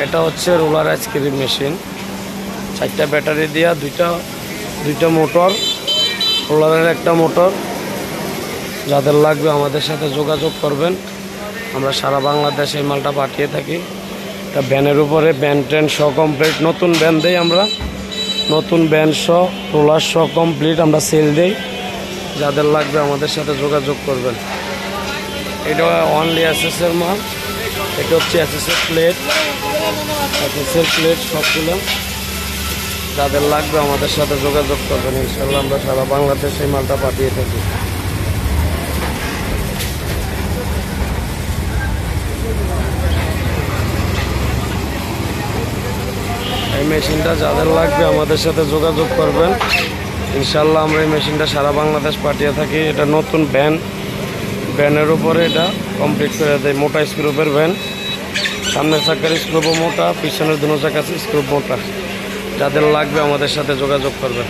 এটা হচ্ছে roller ice cream machine, 4টা ব্যাটারি দিয়া, দুইটা মোটর, রোলারের একটা মোটর। যাদের লাগবে আমাদের সাথে যোগাযোগ করবেন, আমরা সারা বাংলাদেশে এই মালটা পাঠিয়ে থাকি। এটা ভ্যানের উপরে ব্যান ট্যান সহ কমপ্লিট, নতুন ভ্যান দেই আমরা, নতুন ভ্যান সহ রোলার সহ কমপ্লিট আমরা সেল দেই। যাদের লাগবে আমাদের সাথে যোগাযোগ করবেন। এটা অনলি এসএসের মাল, এটা হচ্ছে এসএসের প্লেট, সবগুলো। যাদের লাগবে আমাদের সাথে যোগাযোগ করবেন, ইনশাল্লাহ আমরা সারা বাংলাদেশে এই মালটা পাঠিয়ে থাকি। এই মেশিনটা যাদের লাগবে আমাদের সাথে যোগাযোগ করবেন, ইনশাল্লাহ আমরা এই মেশিনটা সারা বাংলাদেশ পাঠিয়ে থাকি। এটা নতুন ভ্যানের উপরে এটা কমপ্লিট করে দেয়। মোটা স্ক্রুপের ভ্যান, সামনের চাকার স্ক্রুপও মোটা, পিছনের দুনো চাকার স্ক্রুপ মোটা। যাদের লাগবে আমাদের সাথে যোগাযোগ করবেন।